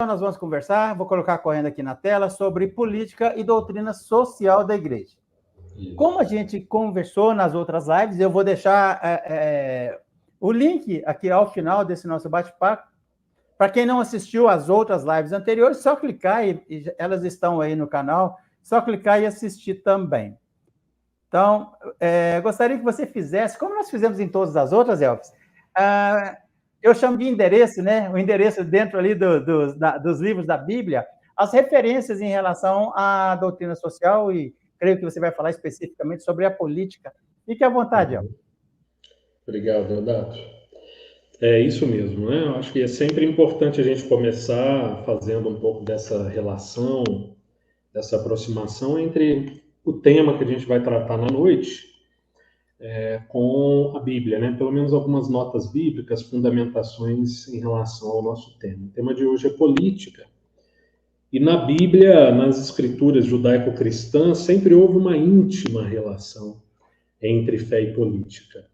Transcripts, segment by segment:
nós vamos conversar, vou colocar correndo aqui na tela, sobre política e doutrina social da igreja. Como a gente conversou nas outras lives, eu vou deixar o link aqui ao final desse nosso bate-papo. Para quem não assistiu às outras lives anteriores, só clicar, e elas estão aí no canal, só clicar e assistir também. Então, gostaria que você fizesse, como nós fizemos em todas as outras, Elvis, eu chamo de endereço, né? O endereço dentro ali dos livros da Bíblia, as referências em relação à doutrina social, e creio que você vai falar especificamente sobre a política. Fique à vontade, Elvis. Obrigado, Deodato. É isso mesmo, né? Eu acho que é sempre importante a gente começar fazendo um pouco dessa relação, dessa aproximação entre o tema que a gente vai tratar na noite com a Bíblia, né? Pelo menos algumas notas bíblicas, fundamentações em relação ao nosso tema. O tema de hoje é política. E na Bíblia, nas escrituras judaico-cristãs, sempre houve uma íntima relação entre fé e política.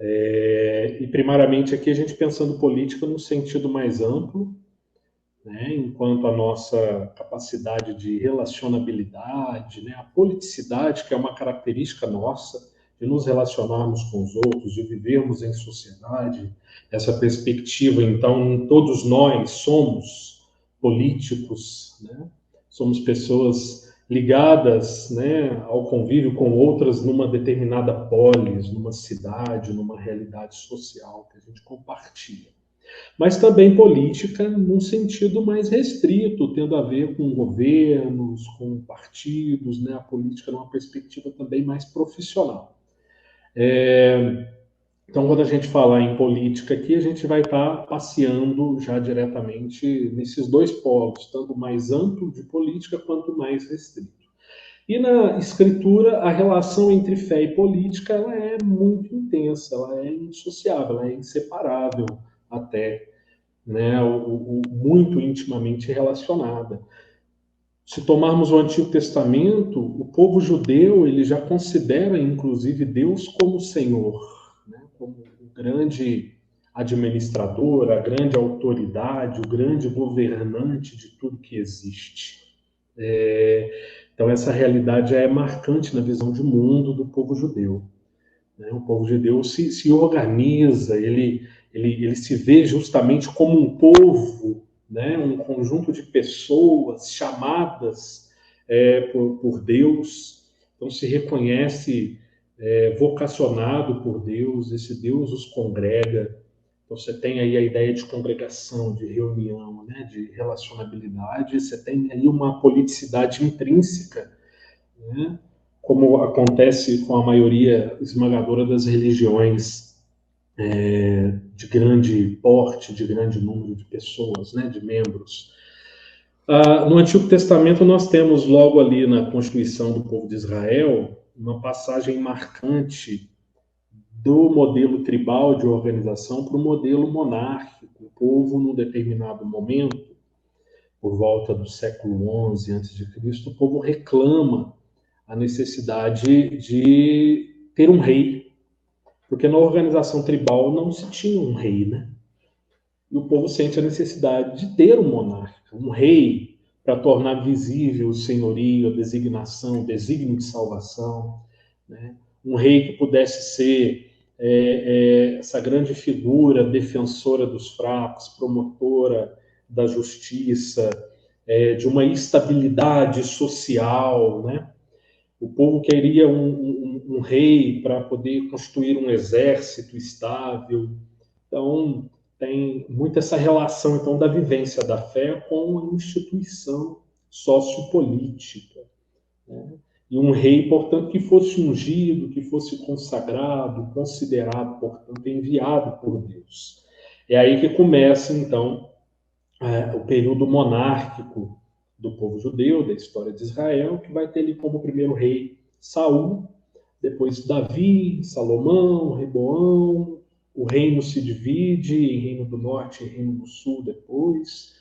E primariamente aqui a gente pensando política no sentido mais amplo, né, enquanto a nossa capacidade de relacionabilidade, né, a politicidade, que é uma característica nossa, de nos relacionarmos com os outros, de vivermos em sociedade, essa perspectiva, então, todos nós somos políticos, né, somos pessoas ligadas, né, ao convívio com outras numa determinada polis, numa cidade, numa realidade social que a gente compartilha. Mas também política num sentido mais restrito, tendo a ver com governos, com partidos, né, a política numa perspectiva também mais profissional. Então, quando a gente falar em política aqui, a gente vai estar passeando já diretamente nesses dois polos, tanto mais amplo de política quanto mais restrito. E na escritura, a relação entre fé e política ela é muito intensa, ela é indissociável, ela é inseparável até, né, muito intimamente relacionada. Se tomarmos o Antigo Testamento, o povo judeu ele já considera, inclusive, Deus como Senhor, né, como o grande administrador, a grande autoridade, o grande governante de tudo que existe. Então, essa realidade já é marcante na visão de mundo do povo judeu. Né? O povo judeu se organiza, ele se vê justamente como um povo, né? Um conjunto de pessoas chamadas por Deus, então se reconhece vocacionado por Deus, esse Deus os congrega. Então você tem aí a ideia de congregação, de reunião, né? De relacionabilidade, você tem aí uma politicidade intrínseca, né? Como acontece com a maioria esmagadora das religiões de grande porte, de grande número de pessoas, né, de membros. No Antigo Testamento nós temos logo ali na Constituição do povo de Israel uma passagem marcante do modelo tribal de organização para o modelo monárquico. O povo, num determinado momento, por volta do século XI a.C., o povo reclama a necessidade de ter um rei, porque na organização tribal não se tinha um rei, né? E o povo sente a necessidade de ter um monarca, um rei, para tornar visível o senhorio, a designação, o desígnio de salvação, né? Um rei que pudesse ser essa grande figura defensora dos fracos, promotora da justiça, de uma estabilidade social, né? O povo queria um rei para poder construir um exército estável. Então, tem muito essa relação então, da vivência da fé com a instituição sociopolítica. Né? E um rei, portanto, que fosse ungido, que fosse consagrado, considerado, portanto, enviado por Deus. É aí que começa, então, o período monárquico do povo judeu, da história de Israel, que vai ter ali como primeiro rei Saul, depois Davi, Salomão, Reboão. O reino se divide em reino do norte e reino do sul depois,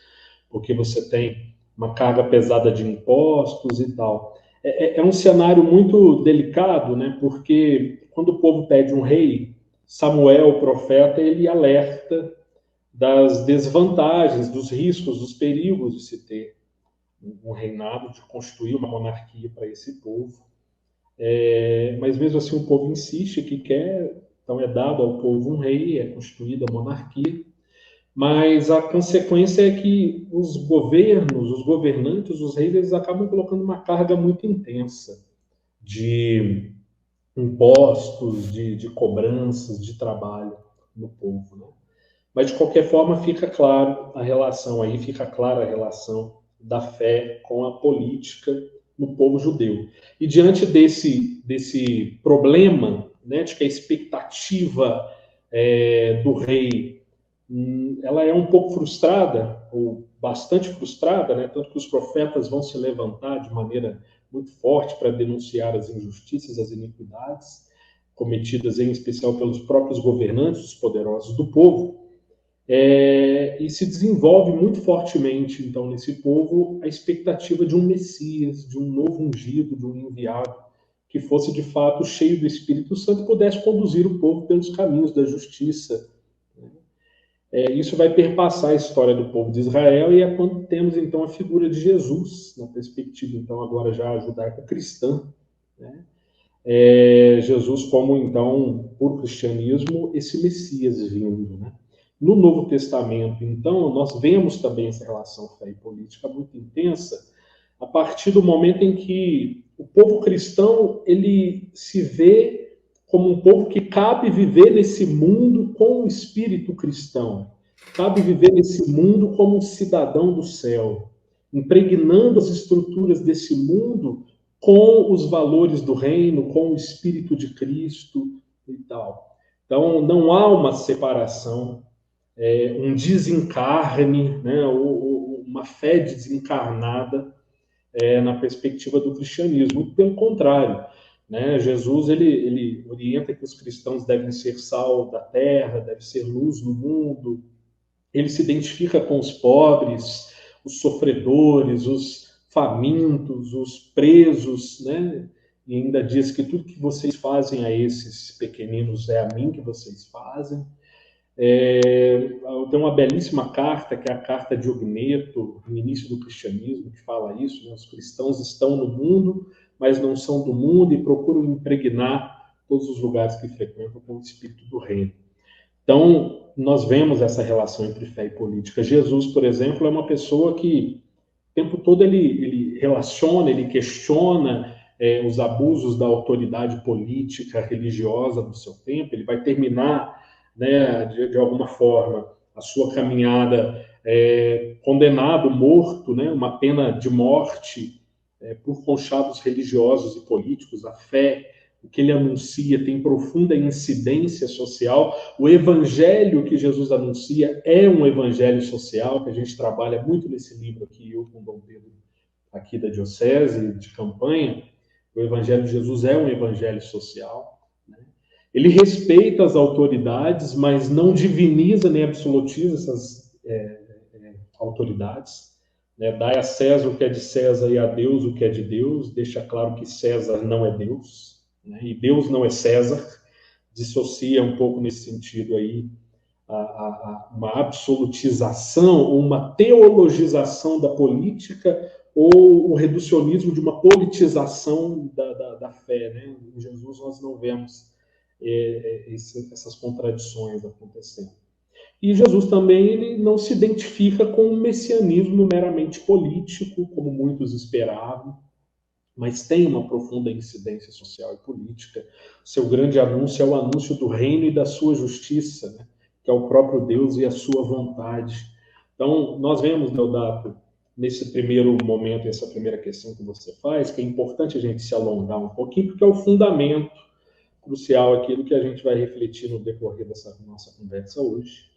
porque você tem uma carga pesada de impostos e tal. É um cenário muito delicado, né? Porque quando o povo pede um rei, Samuel, o profeta, ele alerta das desvantagens, dos riscos, dos perigos de se ter um reinado, de constituir uma monarquia para esse povo. Mas mesmo assim o povo insiste que quer, então é dado ao povo um rei, é constituída a monarquia, mas a consequência é que os governos, os governantes, os reis, eles acabam colocando uma carga muito intensa de impostos, de cobranças, de trabalho no povo, né? Mas, de qualquer forma, fica claro a relação aí, fica clara a relação da fé com a política no povo judeu. E diante desse problema, né, de que a expectativa do rei ela é um pouco frustrada, ou bastante frustrada, né, tanto que os profetas vão se levantar de maneira muito forte para denunciar as injustiças, as iniquidades cometidas em especial pelos próprios governantes, os poderosos do povo. E se desenvolve muito fortemente, então, nesse povo, a expectativa de um Messias, de um novo ungido, de um enviado, que fosse de fato cheio do Espírito Santo e pudesse conduzir o povo pelos caminhos da justiça. Isso vai perpassar a história do povo de Israel, e é quando temos, então, a figura de Jesus, na perspectiva, então, agora já judaico-cristã, né? Jesus como, então, por cristianismo, esse Messias vindo, né? No Novo Testamento, então, nós vemos também essa relação fé e política muito intensa, a partir do momento em que o povo cristão ele se vê como um povo que cabe viver nesse mundo com o espírito cristão, cabe viver nesse mundo como um cidadão do céu, impregnando as estruturas desse mundo com os valores do reino, com o espírito de Cristo e tal. Então, não há uma separação, um desencarne, né, ou uma fé desencarnada na perspectiva do cristianismo. Muito pelo contrário, né? Jesus ele orienta que os cristãos devem ser sal da terra, devem ser luz no mundo. Ele se identifica com os pobres, os sofredores, os famintos, os presos, né? E ainda diz que tudo que vocês fazem a esses pequeninos é a mim que vocês fazem. Tem uma belíssima carta, que é a carta de Ogneto, no início do cristianismo, que fala isso, né? Os cristãos estão no mundo, mas não são do mundo, e procuram impregnar todos os lugares que frequentam com o espírito do reino. Então, nós vemos essa relação entre fé e política. Jesus, por exemplo, é uma pessoa que o tempo todo ele relaciona, ele questiona os abusos da autoridade política, religiosa do seu tempo. Ele vai terminar, né, de alguma forma, a sua caminhada condenado, morto, né, uma pena de morte por conchavos religiosos e políticos. A fé, o que ele anuncia, tem profunda incidência social. O evangelho que Jesus anuncia é um evangelho social, que a gente trabalha muito nesse livro aqui, eu com Dom Pedro, aqui da Diocese de Campanha. O evangelho de Jesus é um evangelho social, né? Ele respeita as autoridades, mas não diviniza nem absolutiza essas autoridades, né? Dai a César o que é de César e a Deus o que é de Deus. Deixa claro que César não é Deus, né? E Deus não é César. Dissocia um pouco nesse sentido aí uma absolutização ou uma teologização da política, ou o reducionismo de uma politização da fé, né? Em Jesus nós não vemos essas contradições acontecendo. E Jesus também ele não se identifica com um messianismo meramente político, como muitos esperavam, mas tem uma profunda incidência social e política. Seu grande anúncio é o anúncio do reino e da sua justiça, né? Que é o próprio Deus e a sua vontade. Então, nós vemos, Deodato, nesse primeiro momento, essa primeira questão que você faz, que é importante a gente se alongar um pouquinho, porque é o fundamento crucial aqui do que a gente vai refletir no decorrer dessa nossa conversa hoje.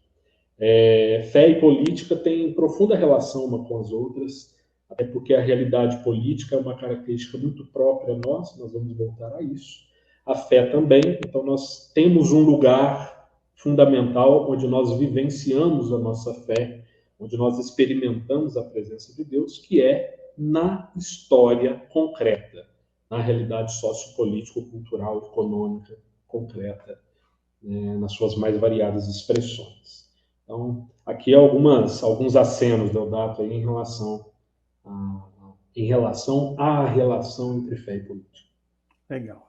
Fé e política têm profunda relação uma com as outras, até porque a realidade política é uma característica muito própria nossa, nós vamos voltar a isso. A fé também, então nós temos um lugar fundamental onde nós vivenciamos a nossa fé, onde nós experimentamos a presença de Deus, que é na história concreta, na realidade sociopolítico, cultural, econômica concreta, nas suas mais variadas expressões. Então, aqui alguns acenos, Deodato, aí em relação à relação entre fé e política. Legal.